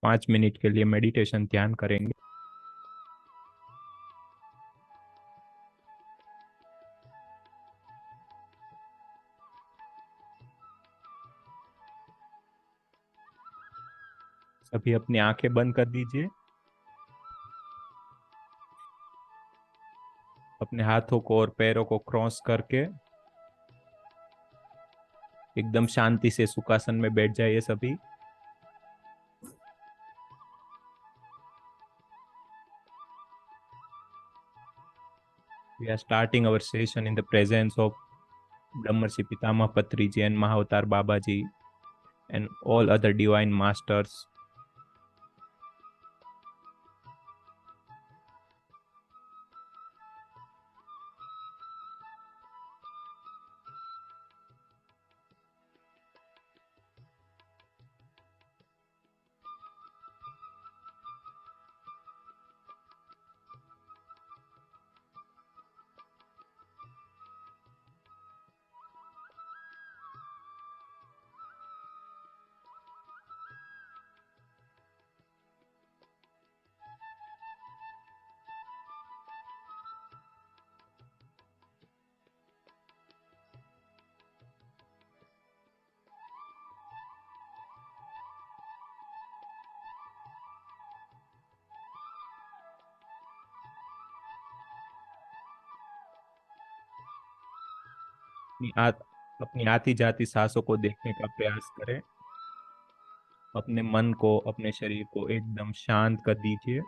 5 minute के लिए meditation ध्यान करेंगे। सभी अपनी आंखें बंद कर दीजिए। अपने हाथों को और पैरों को क्रॉस करके एकदम शांति से सुखासन में बैठ जाइए सभी। We are starting our session in the presence of Brahmarshi Pitama Patriji and Mahavatar Babaji and all other divine masters. अपनी आ, अपनी आती जाती सांसों को देखने का प्रयास करें। अपने मन को, अपने शरीर को एकदम शांत कर दीजिए।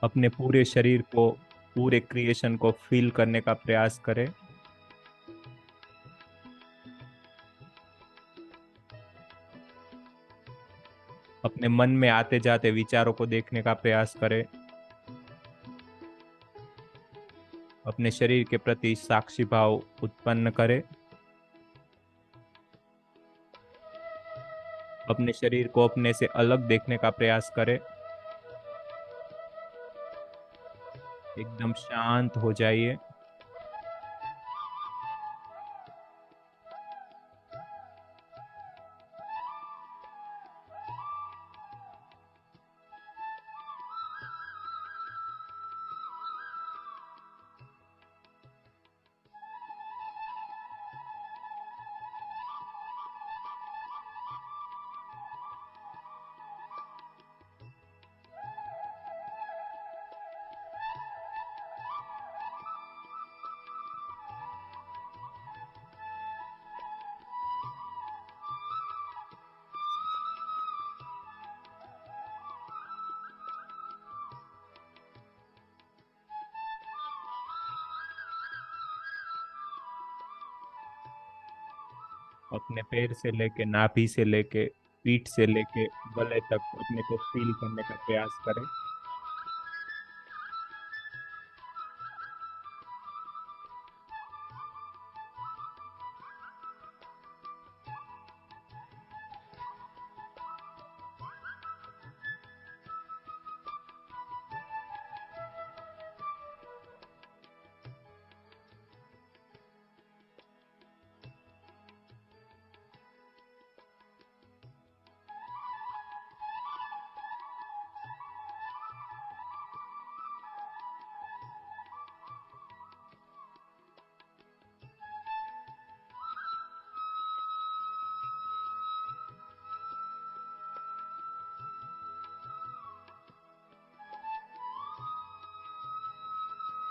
अपने पूरे शरीर को, पूरे क्रिएशन को फील करने का प्रयास करें। अपने मन में आते जाते विचारों को देखने का प्रयास करें। अपने शरीर के प्रति साक्षी भाव उत्पन्न करें। अपने शरीर को अपने से अलग देखने का प्रयास करें। एकदम शांत हो जाइए। अपने पैर से लेके, नाभि से लेके, पीठ से लेके गले तक अपने को फील करने का प्रयास करें।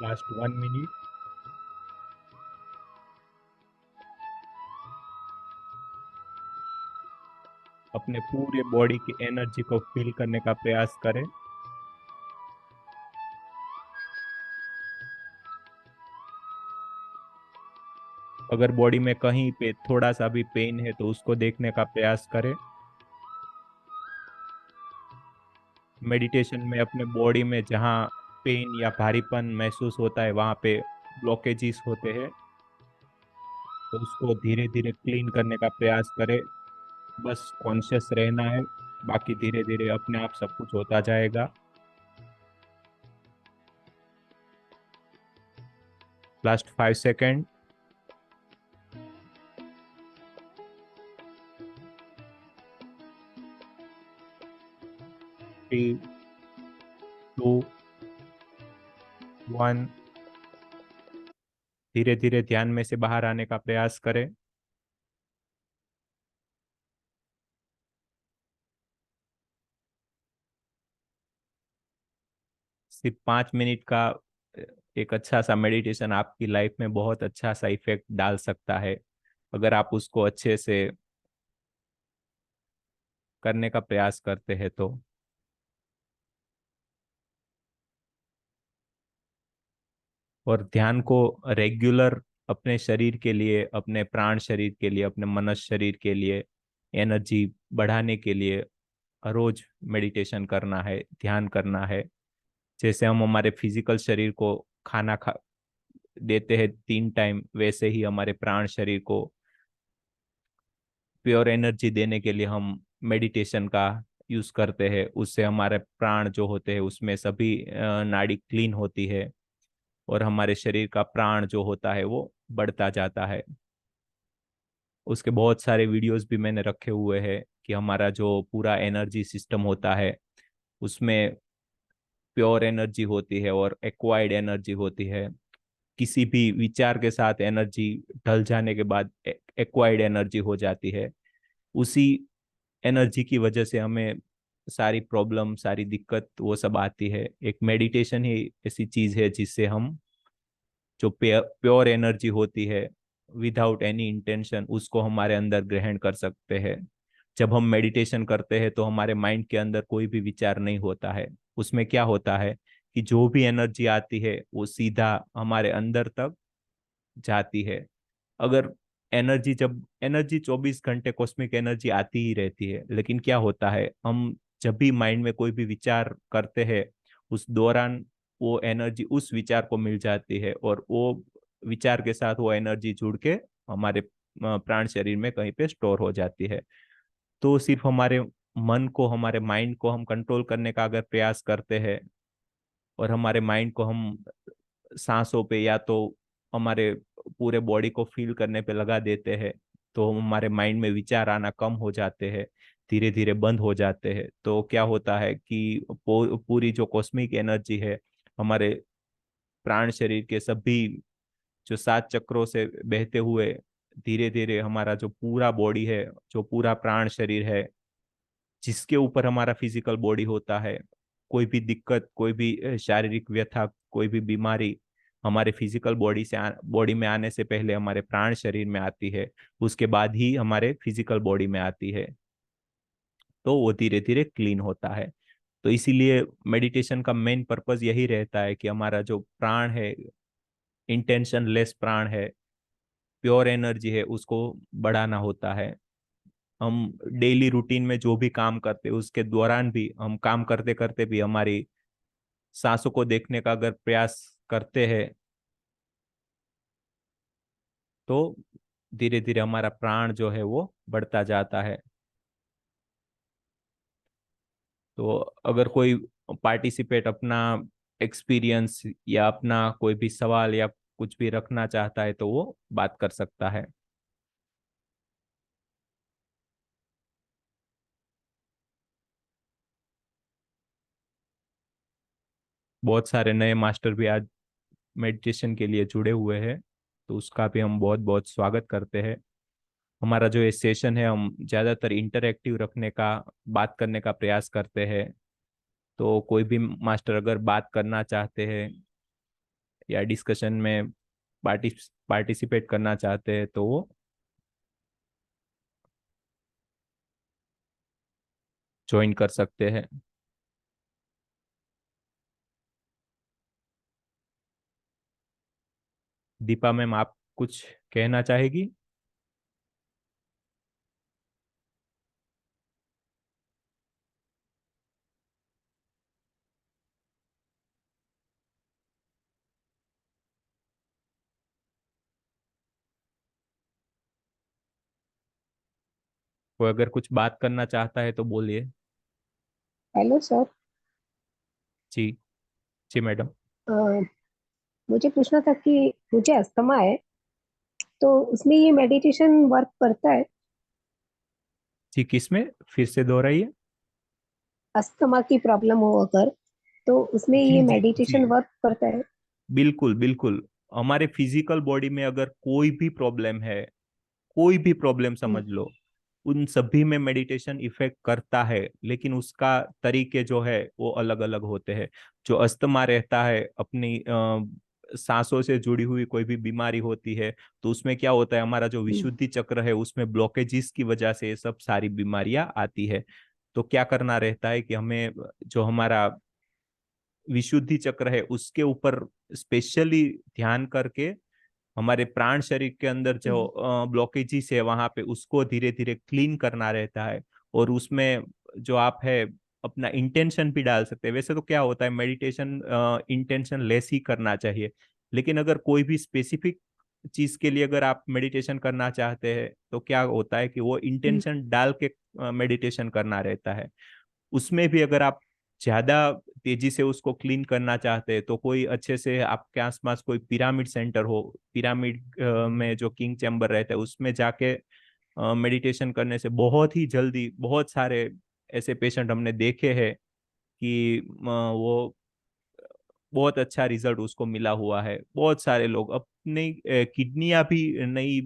Last 1 minute. अपने पूरे बॉडी की एनर्जी को फील करने का प्रयास करें। अगर बॉडी में कहीं पे थोड़ा सा भी पेन है तो उसको देखने का प्रयास करें। मेडिटेशन में अपने बॉडी में जहाँ पेन या भारीपन महसूस होता है वहाँ पे ब्लॉकेजेस होते हैं, तो उसको धीरे धीरे क्लीन करने का प्रयास करें। बस कॉन्शियस रहना है, बाकी धीरे धीरे अपने आप सब कुछ होता जाएगा। Last 5 second. 3, 2, 1। धीरे धीरे ध्यान में से बाहर आने का प्रयास करें। सिर्फ 5 मिनट का एक अच्छा सा मेडिटेशन आपकी लाइफ में बहुत अच्छा सा इफेक्ट डाल सकता है, अगर आप उसको अच्छे से करने का प्रयास करते हैं तो। और ध्यान को रेगुलर अपने शरीर के लिए, अपने प्राण शरीर के लिए, अपने मनस शरीर के लिए, एनर्जी बढ़ाने के लिए रोज मेडिटेशन करना है, ध्यान करना है। जैसे हम हमारे फिजिकल शरीर को खाना खा देते हैं 3 टाइम, वैसे ही हमारे प्राण शरीर को प्योर एनर्जी देने के लिए हम मेडिटेशन का यूज करते हैं। उससे हमारे प्राण जो होते हैं उसमें सभी नाड़ी क्लीन होती है, और हमारे शरीर का प्राण जो होता है वो बढ़ता जाता है। उसके बहुत सारे वीडियोस भी मैंने रखे हुए हैं कि हमारा जो पूरा एनर्जी सिस्टम होता है उसमें प्योर एनर्जी होती है और एक्वायर्ड एनर्जी होती है। किसी भी विचार के साथ एनर्जी ढल जाने के बाद एक्वायर्ड एनर्जी हो जाती है। उसी एनर्जी की वजह से हमें सारी प्रॉब्लम, सारी दिक्कत वो सब आती है। एक मेडिटेशन ही ऐसी चीज है जिससे हम जो प्योर एनर्जी होती है विदाउट एनी इंटेंशन उसको हमारे अंदर ग्रहण कर सकते हैं। जब हम मेडिटेशन करते हैं तो हमारे माइंड के अंदर कोई भी विचार नहीं होता है। उसमें क्या होता है कि जो भी एनर्जी आती है वो सीधा हमारे अंदर तक जाती है। अगर एनर्जी 24 घंटे कॉस्मिक एनर्जी आती ही रहती है, लेकिन क्या होता है हम जब भी माइंड में कोई भी विचार करते हैं उस दौरान वो एनर्जी उस विचार को मिल जाती है, और वो विचार के साथ वो एनर्जी जुड़ के हमारे प्राण शरीर में कहीं पे स्टोर हो जाती है। तो सिर्फ हमारे मन को, हमारे माइंड को हम कंट्रोल करने का अगर प्रयास करते हैं, और हमारे माइंड को हम सांसों पे या तो हमारे पूरे बॉडी को फील करने पे लगा देते हैं, तो हमारे माइंड में विचार आना कम हो जाते हैं, धीरे धीरे बंद हो जाते हैं। तो क्या होता है कि पूरी जो कॉस्मिक एनर्जी है हमारे प्राण शरीर के सभी जो 7 चक्रों से बहते हुए धीरे धीरे हमारा जो पूरा बॉडी है, जो पूरा प्राण शरीर है जिसके ऊपर हमारा फिजिकल बॉडी होता है, कोई भी दिक्कत, कोई भी शारीरिक व्यथा, कोई भी बीमारी हमारे फिजिकल बॉडी में आने से पहले हमारे प्राण शरीर में आती है, उसके बाद ही हमारे फिजिकल बॉडी में आती है। तो वो धीरे धीरे क्लीन होता है। तो इसीलिए मेडिटेशन का मेन पर्पस यही रहता है कि हमारा जो प्राण है, इंटेंशन लेस प्राण है, प्योर एनर्जी है, उसको बढ़ाना होता है। हम डेली रूटीन में जो भी काम करते हैं उसके दौरान भी, हम काम करते करते भी हमारी सांसों को देखने का अगर प्रयास करते हैं तो धीरे धीरे हमारा प्राण जो है वो बढ़ता जाता है। तो अगर कोई पार्टिसिपेट अपना एक्सपीरियंस या अपना कोई भी सवाल या कुछ भी रखना चाहता है तो वो बात कर सकता है। बहुत सारे नए मास्टर भी आज मेडिटेशन के लिए जुड़े हुए हैं, तो उसका भी हम बहुत बहुत स्वागत करते हैं। हमारा जो ये सेशन है हम ज़्यादातर इंटरेक्टिव रखने का, बात करने का प्रयास करते हैं। तो कोई भी मास्टर अगर बात करना चाहते हैं या डिस्कशन में पार्टिसिपेट करना चाहते हैं तो वो ज्वाइन कर सकते हैं। दीपा मैम, आप कुछ कहना चाहेगी? कोई अगर कुछ बात करना चाहता है तो बोलिए। Hello sir. जी। जी मैडम। अ, मुझे पूछना था कि मुझे अस्थमा है, तो उसमें ये मेडिटेशन वर्क करता है? जी, किसमें? फिर से दोहराइए। अस्थमा की प्रॉब्लम हो अगर, तो उसमें जी ये जी जी, मेडिटेशन वर्क करता है? बिल्कुल बिल्कुल। हमारे फिजिकल बॉडी में अगर कोई भी प्रॉब्लम है, कोई भी प्रॉब्लम हम्म। समझ लो, उन सभी में मेडिटेशन इफेक्ट करता है, लेकिन उसका तरीके जो है वो अलग अलग होते हैं। जो अस्थमा रहता है, अपनी सांसों से जुड़ी हुई कोई भी बीमारी होती है, तो उसमें क्या होता है, हमारा जो हम्म। विशुद्धि चक्र है उसमें ब्लॉकेजिस की वजह से ये सब सारी बीमारियां आती है। तो क्या करना रहता है कि हमें जो हमारा विशुद्धि चक्र है उसके ऊपर स्पेशली ध्यान करके हमारे प्राण शरीर के अंदर जो हम्म। ब्लॉकेजेस है वहां पे उसको धीरे धीरे क्लीन करना रहता है। और उसमें जो आप है अपना इंटेंशन भी डाल सकते हैं। वैसे तो क्या होता है, मेडिटेशन इंटेंशन लेस ही करना चाहिए, लेकिन अगर कोई भी स्पेसिफिक चीज के लिए अगर आप मेडिटेशन करना चाहते हैं तो क्या होता है कि वो हम्म। इंटेंशन डाल के मेडिटेशन करना रहता है। उसमें भी अगर आप ज्यादा तेजी से उसको क्लीन करना चाहते हैं तो कोई अच्छे से आपके आसपास कोई पिरामिड सेंटर हो, पिरामिड में जो किंग चैम्बर रहता है उसमें जाके मेडिटेशन करने से बहुत ही जल्दी, बहुत सारे ऐसे पेशेंट हमने देखे हैं कि वो बहुत अच्छा रिजल्ट उसको मिला हुआ है। बहुत सारे लोग अपनी किडनियां भी नई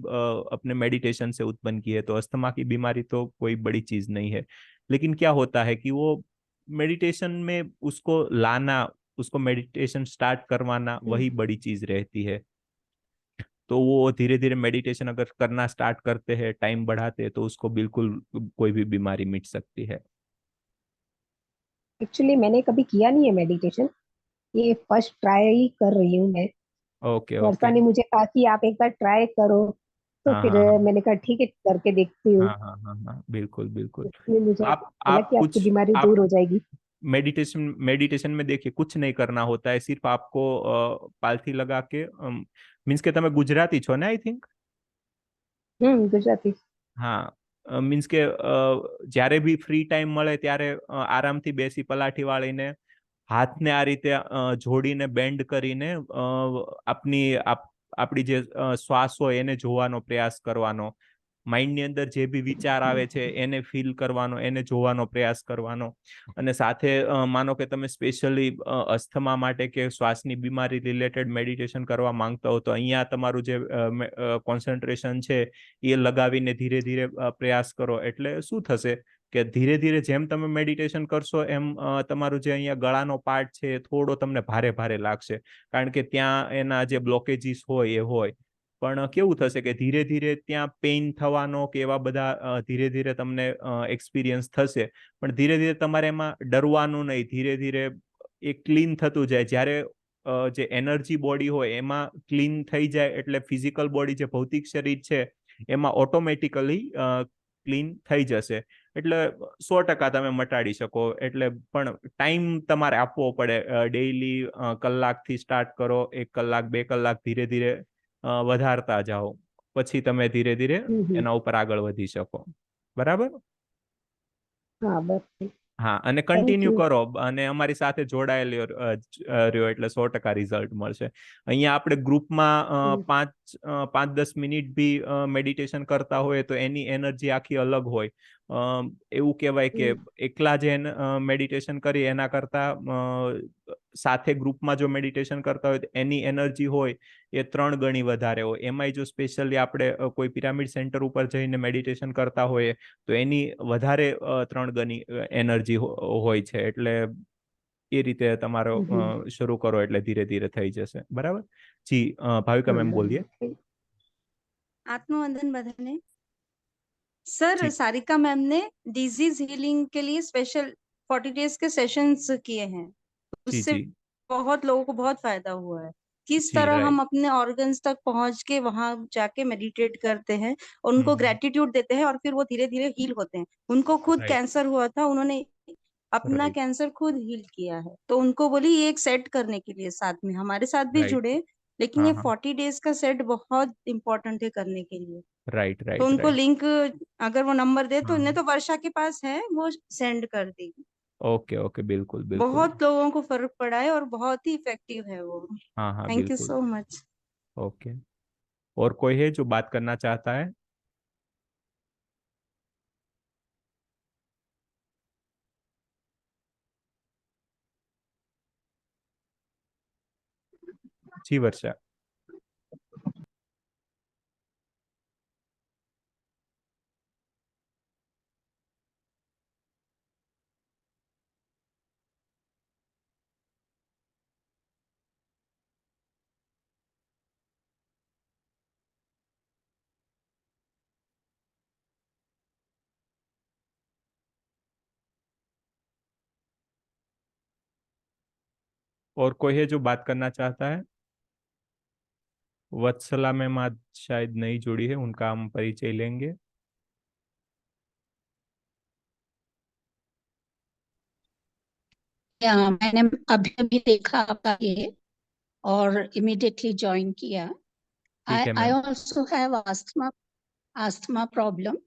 अपने मेडिटेशन से उत्पन्न की है। तो अस्थमा की बीमारी तो कोई बड़ी चीज नहीं है, लेकिन क्या होता है कि वो मेडिटेशन में उसको लाना, उसको मेडिटेशन स्टार्ट करवाना, वही हम्म। बड़ी चीज रहती है। तो वो धीरे धीरे मेडिटेशन अगर करना स्टार्ट करते हैं, टाइम बढ़ाते हैं, तो उसको बिल्कुल कोई भी बीमारी मिट सकती है। एक्चुअली मैंने कभी किया नहीं है मेडिटेशन, ये फर्स्ट ट्राई ही कर रही हूँ मैं। ओके वर्षा ओके। ने मुझे कहा कि आप एक बार ट्राई करो, तो हाँ फिर हाँ हाँ मैंने कहा ठीक है, करके देखती हूँ। हाँ हाँ हाँ हाँ, बिल्कुल बिल्कुल। इसमें मुझे तो लगा आप कि आपकी कुछ बीमारी दूर आप हो जाएगी। मेडिटेशन मेडिटेशन में देखिए कुछ नहीं करना होता है, सिर्फ आपको पालथी लगा के, मीन्स के તમે ગુજરાતી છો ને, आई थिंक। गुजराती। હા, મીન્સ કે જ્યારે બી ફ્રી ટાઈમ મળે ત્યારે આરામથી બેસી પલાઠી વાળીને હાથને આ રીતે જોડીને બેન્ડ કરીને આપણી જે શ્વાસ હોય એને જોવાનો પ્રયાસ કરવાનો, માઇન્ડની અંદર જે બી વિચાર આવે છે એને ફીલ કરવાનો, એને જોવાનો પ્રયાસ કરવાનો। અને સાથે માનો કે તમે સ્પેશિયલી અસ્થમા માટે કે શ્વાસની બીમારી રિલેટેડ મેડિટેશન કરવા માંગતા હો, તો અહીંયા તમારું જે કોન્સન્ટ્રેશન છે એ લગાવીને ધીરે ધીરે પ્રયાસ કરો। એટલે શું થશે કે ધીરે ધીરે જેમ તમે મેડિટેશન કરશો એમ તમારું જે અહીંયા ગળાનો પાર્ટ છે એ થોડો તમને ભારે ભારે લાગશે, કારણ કે ત્યાં એના જે બ્લોકેજીસ હોય એ હોય। પણ કેવું થશે કે ધીરે ધીરે ત્યાં પેઇન થવાનો કે એવા બધા ધીરે ધીરે તમને એક્સપિરિયન્સ થશે। પણ ધીરે ધીરે તમારે એમાં ડરવાનું નહીં, ધીરે ધીરે એ ક્લીન થતું જાય। જ્યારે જે એનર્જી બોડી હોય એમાં ક્લીન થઈ જાય એટલે ફિઝિકલ બોડી જે ભૌતિક શરીર છે એમાં ઓટોમેટિકલી ક્લીન થઈ જશે। એટલે 100% તમે મટાડી શકો। એટલે પણ ટાઈમ તમારે આપવો પડે। ડેઈલી કલાકથી સ્ટાર્ટ કરો, 1 કલાક 2 કલાક ધીરે ધીરે વધારતા જાઓ, પછી તમે ધીરે ધીરે हम्म। એના ઉપર આગળ વધી શકો। બરાબર। हाँ बस। હા, અને थैंक કન્ટિન્યુ यू। કરો અને અમારી સાથે જોડાયેલી રહ્યો એટલે 100% રિઝલ્ટ મળશે। અહીંયા આપણે ગ્રુપમાં हम्म। 5-10 મિનિટ બી મેડિટેશન કરતા હોય તો એની એનર્જી આખી અલગ હોય। એવું કહેવાય કે हम्म। એકલા જે મેડિટેશન કરી એના કરતા સાથે ગ્રુપમાં જો મેડિટેશન કરતા હોય તો એની એનર્જી હોય એ 3 ગણી વધારે હોય। એમાંય જો સ્પેશિયલી આપણે કોઈ પિરામિડ સેન્ટર ઉપર જઈને મેડિટેશન કરતા હોઈએ તો એની વધારે 3 ગણી એનર્જી હોય છે। એટલે એ રીતે તમારો हम्म। શરૂ કરો એટલે ધીરે ધીરે થઈ જશે। બરાબર। જી, ભાવિકા हाँ મેમ બોलिए। बराबर। आत्मवंदन बधाने। सर, जी सारिका मैम ने डिजीज हीलिंग के लिए स्पेशल 40 डेज के सेशंस किए हैं, जी उससे जी बहुत लोगों को बहुत फायदा हुआ है। किस जी तरह राइट हम अपने ऑर्गन्स तक पहुंच के वहां जाके मेडिटेट करते हैं और उनको हम्म ग्रेटिट्यूड देते हैं और फिर वो धीरे धीरे हील होते हैं। उनको खुद राइट कैंसर हुआ था, उन्होंने अपना राइट कैंसर खुद हील किया है, तो उनको बोली ये एक सेट करने के लिए साथ में हमारे साथ भी राइट जुड़े। लेकिन हाँ ये हाँ 40 डेज का सेट बहुत इंपॉर्टेंट है करने के लिए। राइट तो राइट उनको राइट लिंक, अगर वो नंबर दे तो हाँ इन्हें हाँ तो वर्षा के पास है, वो सेंड कर देगी। ओके ओके बिल्कुल बिल्कुल बहुत लोगों को फर्क पड़ा है और बहुत ही इफेक्टिव है वो। हाँ हाँ थैंक यू बिल्कुल सो मच। ओके और कोई है जो बात करना चाहता है? जी वर्षा। और कोई है जो बात करना चाहता है? वत्सला मैम आज शायद नहीं जुड़ी है, उनका हम परिचय लेंगे। या मैंने अभी अभी देखा आपका ये और इमीडिएटली ज्वाइन किया। ठीक आई है I ma'am. Also have asthma problem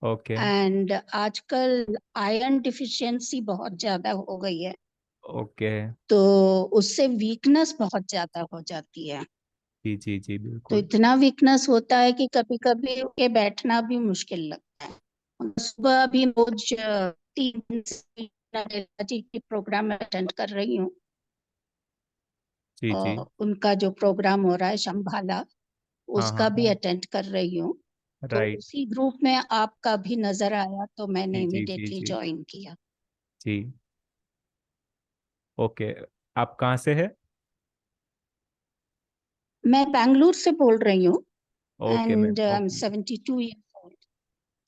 okay and आजकल आयरन डिफिशियंसी बहुत ज्यादा हो गई है, ओके तो उससे वीकनेस बहुत ज्यादा हो जाती है। जी जी जी तो बिल्कुल इतना वीकनेस होता है कि कभी कभी के बैठना भी मुश्किल लगता है। सुबह अभी रोज 3 से ललिता जी की प्रोग्राम अटेंड कर रही हूँ जी जी और उनका जो प्रोग्राम हो रहा है शंभाला, हाँ उसका हाँ भी अटेंड कर रही हूँ। तो राइट उसी ग्रुप में आपका भी नजर आया तो मैंने जी जी जी इमीडिएटली जी ज्वाइन किया। जी ओके। आप कहाँ से है? मैं बैंगलोर से बोल रही हूँ okay ma'am and I am okay 72 years old.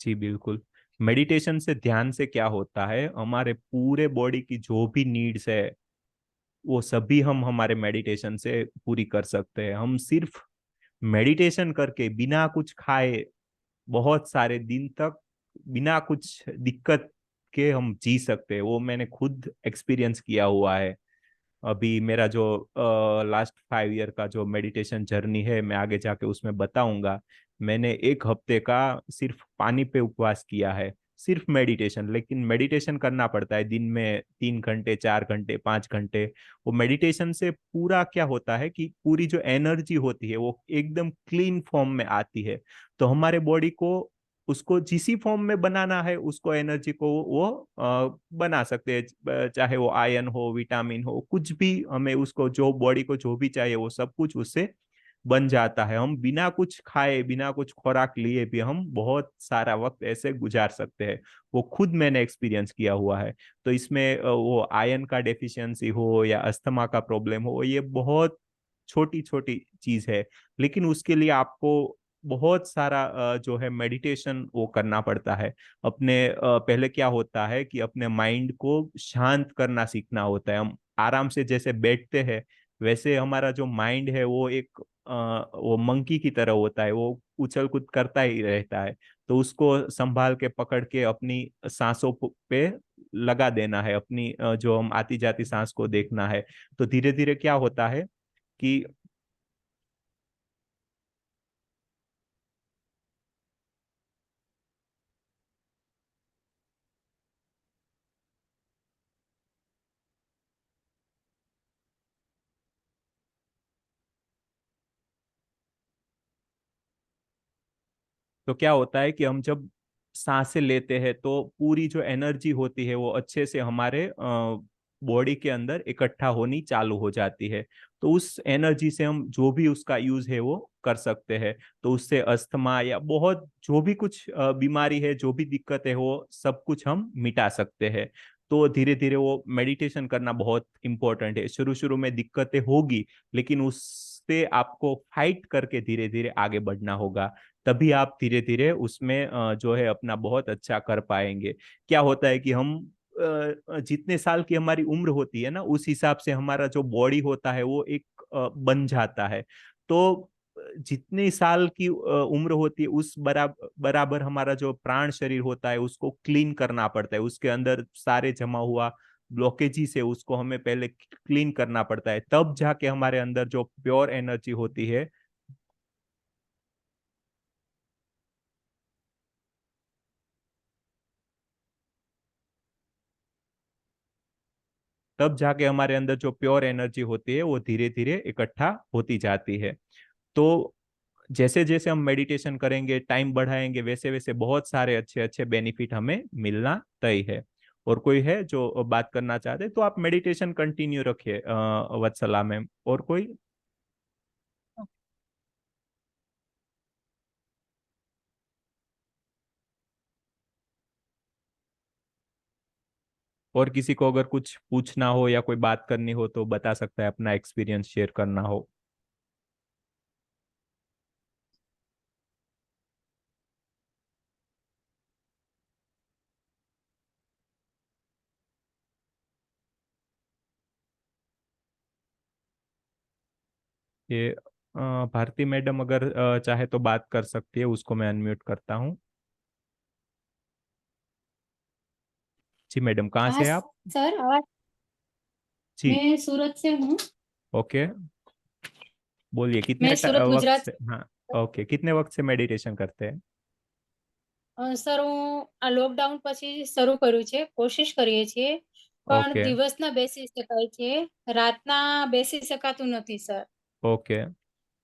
जी बिल्कुल। मेडिटेशन से ध्यान से क्या होता है, हमारे पूरे बॉडी की जो भी नीड्स है वो सभी हम हमारे मेडिटेशन से पूरी कर सकते हैं। हम सिर्फ मेडिटेशन करके बिना कुछ खाए बहुत सारे दिन तक बिना कुछ दिक्कत के हम जी सकते हैं। वो मैंने खुद एक्सपीरियंस किया हुआ है। अभी मेरा जो लास्ट 5 ईयर का जो मेडिटेशन जर्नी है, मैं आगे जाके उसमें बताऊंगा। मैंने 1 हफ्ते का सिर्फ पानी पे उपवास किया है, सिर्फ मेडिटेशन। लेकिन मेडिटेशन करना पड़ता है दिन में 3 घंटे 4 घंटे 5 घंटे। वो मेडिटेशन से पूरा क्या होता है कि पूरी जो एनर्जी होती है वो एकदम क्लीन फॉर्म में आती है। तो हमारे बॉडी को उसको जिस फॉर्म में बनाना है, उसको एनर्जी को वो बना सकते हैं। चाहे वो आयरन हो विटामिन हो कुछ भी, हमें उसको जो बॉडी को जो भी चाहिए वो सब कुछ उससे बन जाता है। हम बिना कुछ खाए बिना कुछ खुराक लिए भी हम बहुत सारा वक्त ऐसे गुजार सकते हैं। वो खुद मैंने एक्सपीरियंस किया हुआ है। तो इसमें वो आयरन का डेफिशिएंसी हो या अस्थमा का प्रॉब्लम हो, ये बहुत छोटी छोटी चीज है। लेकिन उसके लिए आपको बहुत सारा जो है मेडिटेशन वो करना पड़ता है। अपने पहले क्या होता है कि अपने माइंड को शांत करना सीखना होता है। हम आराम से जैसे बैठते हैं, वैसे हमारा जो माइंड है वो एक वो मंकी की तरह होता है, वो उछल कूद करता ही रहता है। तो उसको संभाल के पकड़ के अपनी सांसों पे लगा देना है, अपनी जो हम आती जाती सांस को देखना है। तो धीरे धीरे क्या होता है कि तो क्या होता है कि हम जब सांसें लेते हैं तो पूरी जो एनर्जी होती है वो अच्छे से हमारे बॉडी के अंदर इकट्ठा होनी चालू हो जाती है। तो उस एनर्जी से हम जो भी उसका यूज है वो कर सकते हैं। तो उससे अस्थमा या बहुत जो भी कुछ बीमारी है, जो भी दिक्कत है, वो सब कुछ हम मिटा सकते हैं। तो धीरे धीरे वो मेडिटेशन करना बहुत इंपॉर्टेंट है। शुरू शुरू में दिक्कतें होगी, लेकिन उससे आपको फाइट करके धीरे धीरे आगे बढ़ना होगा। तभी आप धीरे धीरे उसमें जो है अपना बहुत अच्छा कर पाएंगे। क्या होता है कि हम जितने साल की हमारी उम्र होती है ना, उस हिसाब से हमारा जो बॉडी होता है वो एक बन जाता है। तो जितनी साल की उम्र होती है उस बराबर हमारा जो प्राण शरीर होता है उसको क्लीन करना पड़ता है। उसके अंदर सारे जमा हुआ ब्लॉकेजीज है उसको हमें पहले क्लीन करना पड़ता है, तब जाके हमारे अंदर जो प्योर एनर्जी होती है तब जाके हमारे अंदर जो प्योर एनर्जी होती है वो धीरे धीरे इकट्ठा होती जाती है। तो जैसे जैसे हम मेडिटेशन करेंगे, टाइम बढ़ाएंगे, वैसे वैसे बहुत सारे अच्छे अच्छे बेनिफिट हमें मिलना तय है। और कोई है जो बात करना चाहते हैं तो आप मेडिटेशन कंटिन्यू रखिए वत्सला मैम। और कोई? और किसी को अगर कुछ पूछना हो या कोई बात करनी हो तो बता सकता है, अपना एक्सपीरियंस शेयर करना हो। ये भारती मैडम अगर चाहे तो बात कर सकती है, उसको मैं अनम्यूट करता हूँ। जी मैडम, कहाँ हाँ से हैं आप? सर, आवाज। जी। मैं सूरत से हूँ। ओके, बोलिए मैं सूरत वक्त गुजरात से, हाँ। ओके, कितने वक्त से मेडिटेशन करते हैं? સર હું આ લોકડાઉન પછી શરૂ કર્યું છે, કોશિશ કરીએ છીએ પણ ઓકે દિવસના બેસી શકાય છે, રાતના બેસી શકાતું નથી સર। ઓકે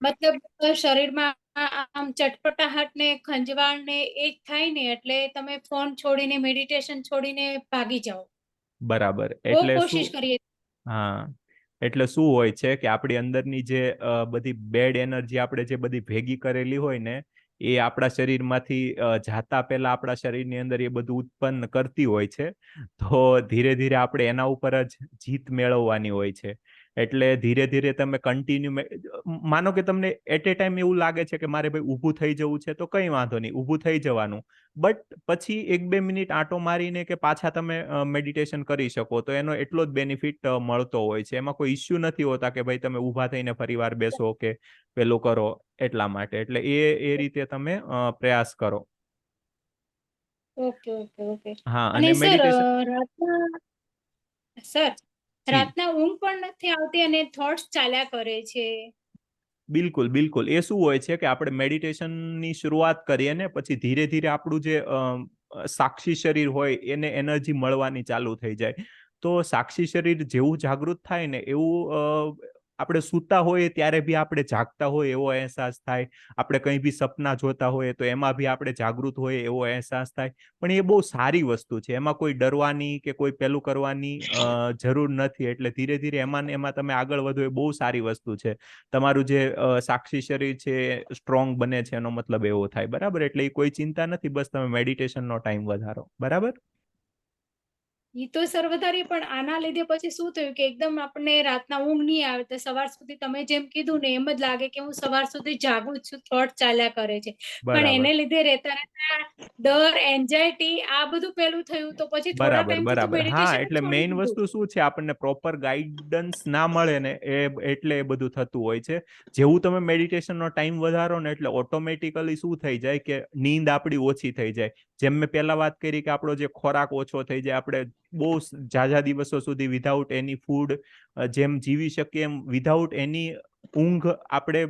મતલબ શરીરમાં આમ ચટપટાહટ ને ખંજવાળ ને એ જ થાય ને એટલે તમે ફોન છોડીને મેડિટેશન છોડીને ભાગી જાઓ। બરાબર, બહુ એટલે શું? કોશિશ કરીએ। હા, એટલે શું હોય છે કે આપણી અંદરની જે બધી બેડ એનર્જી આપણે જે બધી ભેગી કરેલી હોય ને, એ આપણા શરીરમાંથી જાતા પહેલા આપણા શરીરની અંદર એ બધું ઉત્પન્ન કરતી હોય છે। તો ધીરે ધીરે આપણે એના ઉપર જ જીત મેળવવાની હોય છે। એટલે ધીરે ધીરે તમે કન્ટિન્યુ માનો કે તમને એટ એ ટાઈમ એવું લાગે છે કે મારે ભાઈ ઊભું થઈ જવું છે, તો કંઈ વાંધો નહીં, ઊભું થઈ જવાનું। બટ પછી 1-2 મિનિટ આંટો મારીને કે પાછા તમે મેડિટેશન કરી શકો, તો એનો એટલો જ બેનિફિટ મળતો હોય છે। એમાં કોઈ ઇસ્યુ નથી હોતા કે ભાઈ તમે ઊભા થઈને ફરીવાર બેસો કે પેલું કરો, એટલા માટે। એટલે એ રીતે તમે પ્રયાસ કરો। Okay okay okay. હા, અને અને સર મેડિટેશન। રાતના સર જી, રાતના ઊંઘ પણ નથી આવતી અને થોટ્સ ચાલ્યા કરે છે। બિલકુલ બિલકુલ। એ શું હોય છે કે આપણે મેડિટેશનની શરૂઆત કરીએ ને પછી ધીરે ધીરે આપણું જે સાક્ષી શરીર હોય એને એનર્જી મળવાની ચાલુ થઈ જાય। તો સાક્ષી શરીર જેવું જાગૃત થાય ને એવું આપણે સૂતા હોઈએ ત્યારે બી આપણે જાગતા હોય એવો અહેસાસ થાય। આપણે કંઈ બી સપના જોતા હોઈએ તો એમાં બી આપણે જાગૃત હોય એવો અહેસાસ થાય। પણ એ બહુ સારી વસ્તુ છે, એમાં કોઈ ડરવાની કે કોઈ પેલું કરવાની જરૂર નથી। એટલે ધીરે ધીરે એમાં ને એમાં તમે આગળ વધો, એ બહુ સારી વસ્તુ છે। તમારું જે સાક્ષી શરીર છે સ્ટ્રોંગ બને છે, એનો મતલબ એવો થાય, બરાબર? એટલે એ કોઈ ચિંતા નથી, બસ તમે મેડિટેશનનો ટાઈમ વધારો, બરાબર? ઈ તો સર વધારીએ પણ આના લીધે પછી શું થયું કે એકદમ આપણને રાતના ઊંઘ નહીં આવે તો સવાર સુધી તમે જેમ કીધું ને એમ જ લાગે કે હું સવાર સુધી જાગું જ છું, થોટ ચાલ્યા કરે છે। પણ બરાબર એને લીધે રહેતા રહેતા ડર, એન્ઝાયટી આ બધું પેલું થયું તો પછી થોડા બરાબર ટાઈમથી તો બરાબર હા, મેડિટેશન જ એટલે છોડી મેઇન દીધું। વસ્તુ શું છે, આપણને પ્રોપર ગાઈડન્સ ના મળે ને એટલે એ બધું થતું હોય છે। જેવું તમે મેડિટેશનનો ટાઈમ વધારો ને એટલે ઓટોમેટિકલી શું થઈ જાય કે નીંદ આપણી ઓછી થઈ જાય। જેમ મેં પહેલા વાત કરી કે આપણો જે ખોરાક ઓછો થઈ જાય, આપણે બહુ ઝાઝા દિવસો સુધી વિધાઉટ એની ફૂડ જેમ જીવી શકીએ એમ વિધાઉટ એની ઊંઘ આપણે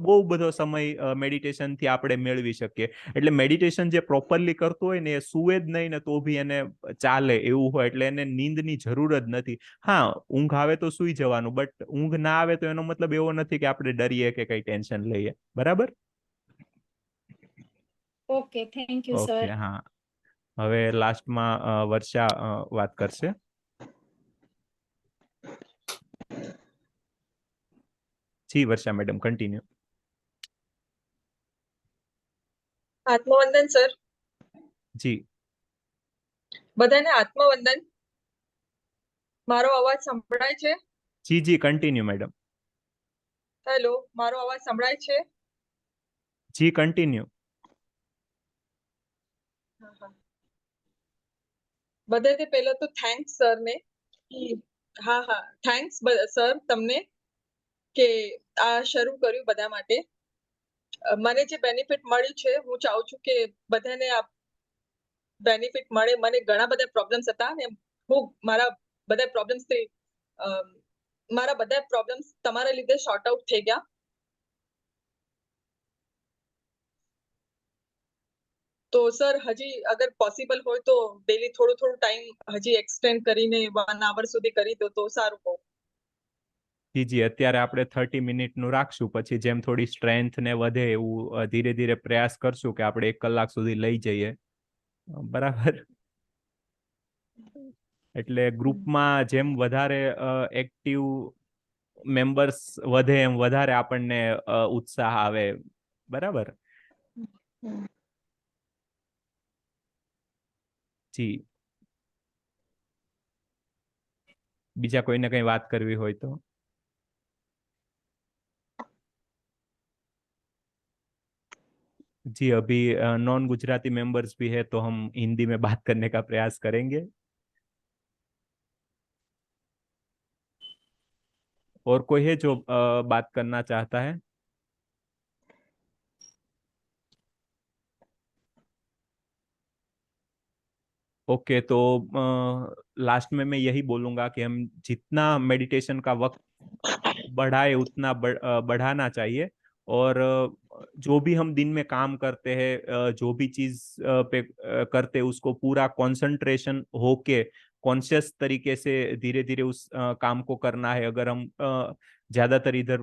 બહુ બધો સમય મેડિટેશનથી આપણે મેળવી શકીએ। એટલે મેડિટેશન જે પ્રોપરલી કરતું હોય ને એ સુવે જ નહીં ને તો બી એને ચાલે એવું હોય, એટલે એને નીંદની જરૂર જ નથી। હા, ઊંઘ આવે તો સુઈ જવાનું, બટ ઊંઘ ના આવે તો એનો મતલબ એવો નથી કે આપણે ડરીએ કે કઈ ટેન્શન લઈએ, બરાબર? Okay, thank you okay, sir. હા। હવે લાસ્ટમાં વર્ષા વાત કરશે। જી વર્ષા મેડમ, કન્ટિન્યુ। આત્મવંદન સર, જી બધાને આત્મવંદન। મારો અવાજ સંભળાય છે? જી જી, કન્ટિન્યુ મેડમ। હેલો, મારો અવાજ સંભળાય છે? જી કન્ટિન્યુ। હા હા, બધાથી પહેલા તો થેન્ક્સ સર ને। હા હા, થેન્ક્સ સર તમને કે આ શરૂ કર્યું બધા માટે. મને જે બેનિફિટ મળ્યું છે હું ચાહું છું કે બધાને આ બેનિફિટ મળે. મને ઘણા બધા પ્રોબ્લેમ્સ હતા ને હું મારા બધા પ્રોબ્લેમ્સ તમારા લીધે શોર્ટ આઉટ થઈ ગયા. તો સર હજી અગર પોસિબલ હોય તો ડેલી થોડું ટાઈમ હજી એક્સટેન્ડ કરીને 1 hour સુધી કરી દો તો સારું હોય. જી જી, અત્યારે આપણે 30 મિનિટનું રાખશું, પછી જેમ થોડી સ્ટ્રેન્થ ને વધે એવું ધીરે ધીરે પ્રયાસ કરશું કે આપણે 1 કલાક સુધી લઈ જઈએ. બરાબર. એટલે ગ્રુપમાં જેમ વધારે એક્ટિવ મેમ્બર્સ વધે એમ વધારે આપણને ઉત્સાહ આવે. બરાબર. જી, બીજા કોઈને કઈ વાત કરવી હોય તો. जी, अभी नॉन गुजराती मेंबर्स भी है तो हम हिंदी में बात करने का प्रयास करेंगे. और कोई है जो बात करना चाहता है? ओके, तो लास्ट में मैं यही बोलूंगा कि हम जितना मेडिटेशन का वक्त बढ़ाए उतना बढ़ाना चाहिए. और जो भी हम दिन में काम करते हैं, जो भी चीज पे करते हैं, उसको पूरा कंसंट्रेशन होके कॉन्शियस तरीके से धीरे धीरे उस काम को करना है. अगर हम ज्यादातर इधर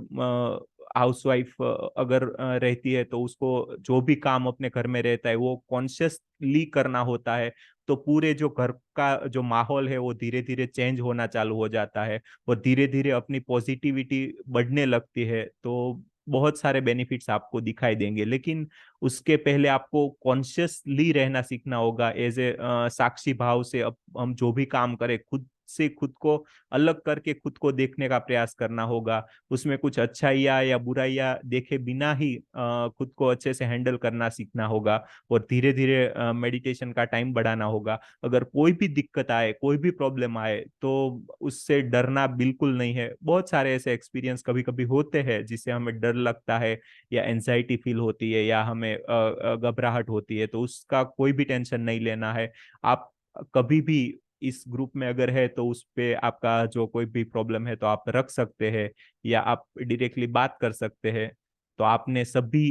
हाउसवाइफ अगर रहती है तो उसको जो भी काम अपने घर में रहता है वो कॉन्शियसली करना होता है. तो पूरे जो घर का जो माहौल है वो धीरे धीरे चेंज होना चालू हो जाता है और धीरे धीरे अपनी पॉजिटिविटी बढ़ने लगती है. तो बहुत सारे बेनिफिट्स आपको दिखाई देंगे, लेकिन उसके पहले आपको कॉन्शियसली रहना सीखना होगा. एज ए साक्षी भाव से अब हम जो भी काम करें खुद से खुद को अलग करके खुद को देखने का प्रयास करना होगा. उसमें कुछ अच्छाइयाँ या बुराइयाँ देखे बिना ही खुद को अच्छे से हैंडल करना सीखना होगा और धीरे धीरे मेडिटेशन का टाइम बढ़ाना होगा. अगर कोई भी दिक्कत आए, कोई भी प्रॉब्लम आए तो उससे डरना बिल्कुल नहीं है. बहुत सारे ऐसे एक्सपीरियंस कभी कभी होते हैं जिससे हमें डर लगता है या एंजाइटी फील होती है या हमें घबराहट होती है, तो उसका कोई भी टेंशन नहीं लेना है. आप कभी भी इस ग्रुप में अगर है तो उस पे आपका जो कोई भी प्रॉब्लम है तो आप रख सकते हैं या आप डायरेक्टली बात कर सकते हैं. तो आपने सभी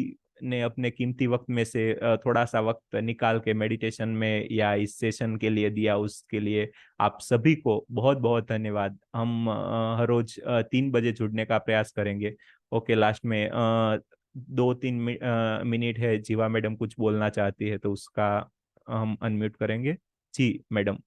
ने अपने कीमती वक्त में से थोड़ा सा वक्त निकाल के मेडिटेशन में या इस सेशन के लिए दिया, उसके लिए आप सभी को बहुत बहुत धन्यवाद. हम हर रोज 3 बजे जुड़ने का प्रयास करेंगे. ओके, लास्ट में 2-3 मिनट है. जीवा मैडम कुछ बोलना चाहती है तो उसका हम अनम्यूट करेंगे. जी मैडम.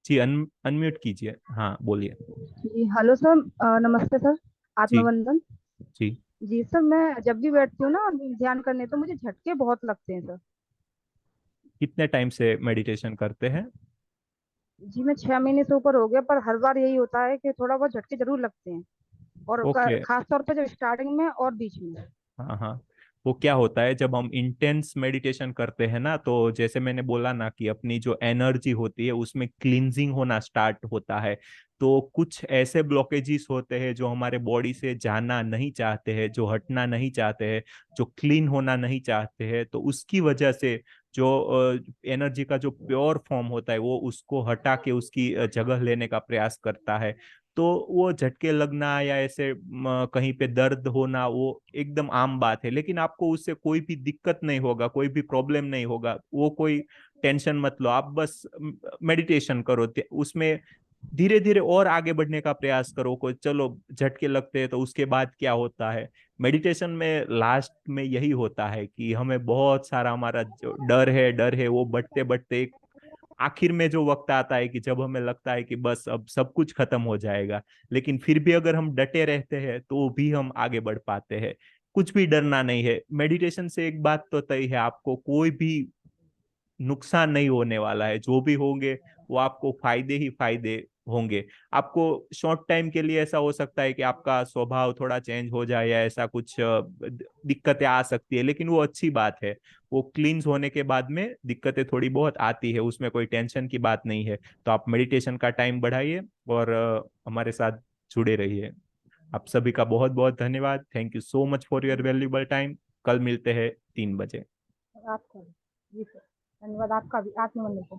जी, अनम्यूट कीजिए. हाँ, बोलिए. जी हेलो सर, नमस्ते सर, आत्मवंदन. जी जी सर, मैं जब भी बैठती हूँ ना ध्यान करने तो मुझे झटके बहुत लगते हैं सर. कितने टाइम से मेडिटेशन करते हैं? जी मैं 6 महीने से ऊपर हो गया, पर हर बार यही होता है कि थोड़ा बहुत झटके जरूर लगते हैं, और ओके. खास तौर पे जब स्टार्टिंग में और बीच में. हाँ हाँ, वो क्या होता है जब हम इंटेंस मेडिटेशन करते हैं ना, तो जैसे मैंने बोला ना कि अपनी जो एनर्जी होती है उसमें क्लींजिंग होना स्टार्ट होता है. तो कुछ ऐसे ब्लॉकेजेस होते हैं जो हमारे बॉडी से जाना नहीं चाहते हैं, जो हटना नहीं चाहते हैं, जो क्लीन होना नहीं चाहते हैं. तो उसकी वजह से जो एनर्जी का जो प्योर फॉर्म होता है वो उसको हटा के उसकी जगह लेने का प्रयास करता है. तो वो झटके लगना या ऐसे कहीं पे दर्द होना वो एकदम आम बात है, लेकिन आपको उससे कोई भी दिक्कत नहीं होगा, कोई भी प्रॉब्लम नहीं होगा. वो कोई टेंशन मत लो, आप बस मेडिटेशन करो, उसमें धीरे धीरे और आगे बढ़ने का प्रयास करो. को चलो झटके लगते हैं तो उसके बाद क्या होता है. मेडिटेशन में लास्ट में यही होता है कि हमें बहुत सारा हमारा जो डर है वो बढ़ते बढ़ते एक आखिर में जो वक्त आता है कि जब हमें लगता है कि बस अब सब कुछ खत्म हो जाएगा, लेकिन फिर भी अगर हम डटे रहते हैं तो भी हम आगे बढ़ पाते हैं. कुछ भी डरना नहीं है. मेडिटेशन से एक बात तो तय है, आपको कोई भी नुकसान नहीं होने वाला है. जो भी होंगे वो आपको फायदे ही फायदे होंगे। आपको शॉर्ट टाइम के लिए ऐसा हो सकता है कि आपका स्वभाव थोड़ा चेंज हो जाए या ऐसा कुछ दिक्कतें आ सकती है, लेकिन वो अच्छी बात है। वो क्लींस होने के बाद में दिक्कतें थोड़ी बहुत आती है, उसमें कोई टेंशन की बात नहीं है। तो आप मेडिटेशन का टाइम बढ़ाइए और हमारे साथ जुड़े रहिए। आप सभी का बहुत बहुत धन्यवाद। Thank you so much for your valuable time. कल मिलते हैं 3 बजे। आपका भी। जी सर, धन्यवाद आपका भी, आत्मवंदन।